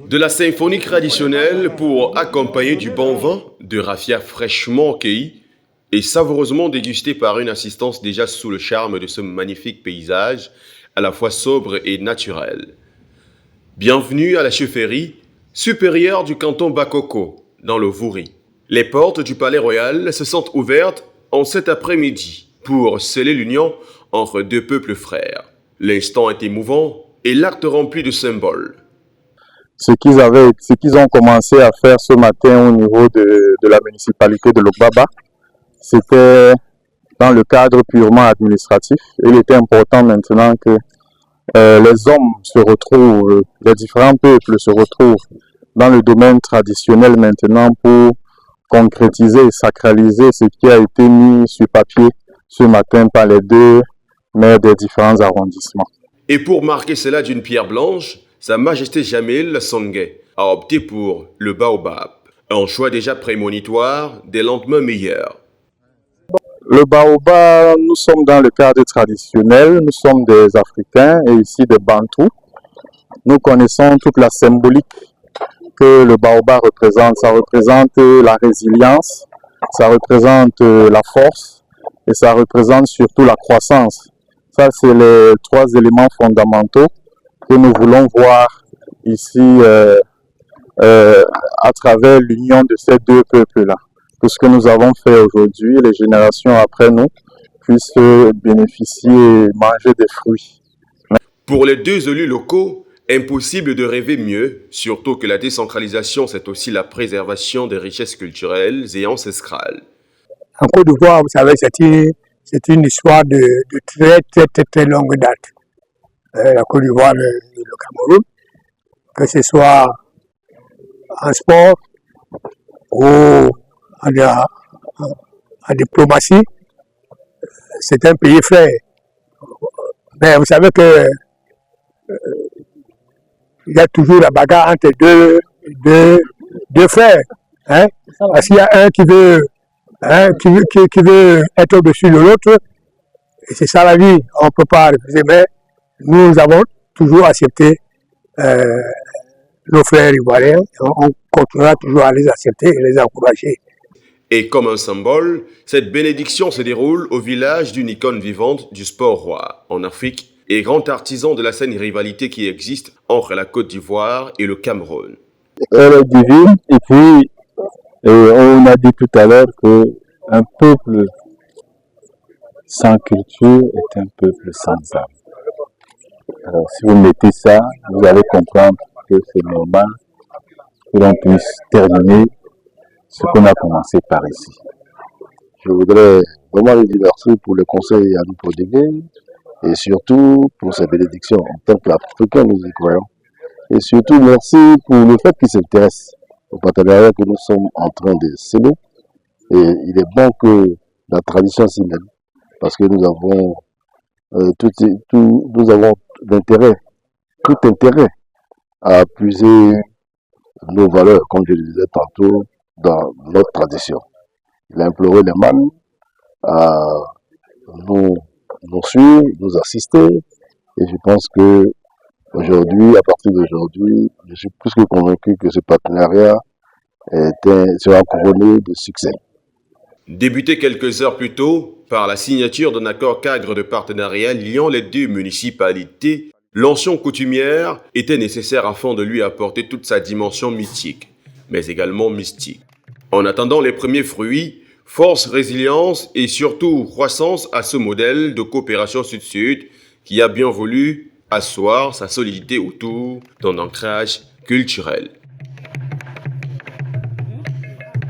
De la symphonie traditionnelle pour accompagner du bon vin, de raffia fraîchement cueilli et savoureusement dégusté par une assistance déjà sous le charme de ce magnifique paysage, à la fois sobre et naturel. Bienvenue à la chefferie supérieure du canton Bakoko, dans le Vouri. Les portes du Palais Royal se sont ouvertes en cet après-midi pour sceller l'union entre deux peuples frères. L'instant est émouvant et l'acte rempli de symboles. Ce qu'ils ont commencé à faire ce matin au niveau de la municipalité de Lokbaba, c'était dans le cadre purement administratif. Il était important maintenant que les hommes se retrouvent, les différents peuples se retrouvent dans le domaine traditionnel maintenant pour concrétiser et sacraliser ce qui a été mis sur papier ce matin par les deux maires des différents arrondissements. Et pour marquer cela d'une pierre blanche, Sa Majesté Jamil Songhai a opté pour le baobab, un choix déjà prémonitoire des lendemains meilleurs. Le baobab, nous sommes dans le cadre traditionnel, nous sommes des Africains et ici des Bantous. Nous connaissons toute la symbolique que le baobab représente. Ça représente la résilience, ça représente la force et ça représente surtout la croissance. Ça, c'est les trois éléments fondamentaux que nous voulons voir ici à travers l'union de ces deux peuples-là. Tout ce que nous avons fait aujourd'hui, les générations après nous puissent bénéficier et manger des fruits. Pour les deux élus locaux, impossible de rêver mieux, surtout que la décentralisation, c'est aussi la préservation des richesses culturelles et ancestrales. En Côte d'Ivoire, vous savez, c'est une histoire de très longue date. La Côte d'Ivoire, le Cameroun, que ce soit en sport ou en diplomatie, c'est un pays frère. Mais vous savez que il y a toujours la bagarre entre deux frères. Hein? Parce qu'il y a un qui veut être au-dessus de l'autre. Et c'est ça la vie. On ne peut pas refuser. Mais nous avons toujours accepté nos frères ivoiriens. On continuera toujours à les accepter et les encourager. Et comme un symbole, cette bénédiction se déroule au village d'une icône vivante du sport roi en Afrique et grand artisan de la saine rivalité qui existe entre la Côte d'Ivoire et le Cameroun. Elle est divine et puis on a dit tout à l'heure qu'un peuple sans culture est un peuple sans âme. Alors si vous mettez ça, vous allez comprendre que c'est normal que l'on puisse terminer ce qu'on a commencé par ici. Je voudrais vraiment les remercier pour le conseil à nous prodiguer et surtout pour sa bénédiction. En tant qu'Africains, nous y croyons. Et surtout, merci pour le fait qu'ils s'intéressent au partenariat que nous sommes en train de sceller. Et il est bon que la tradition s'y mène parce que nous avons nous avons tout intérêt à puiser nos valeurs, comme je le disais tantôt, dans notre tradition. Il a imploré les mânes à nous suivre, nous assister, et je pense que aujourd'hui, à partir d'aujourd'hui, je suis plus que convaincu que ce partenariat sera couronné de succès. Débuté quelques heures plus tôt par la signature d'un accord cadre de partenariat liant les deux municipalités, l'onction coutumière était nécessaire afin de lui apporter toute sa dimension mythique, mais également mystique. En attendant les premiers fruits, force, résilience et surtout croissance à ce modèle de coopération sud-sud qui a bien voulu asseoir sa solidité autour d'un ancrage culturel.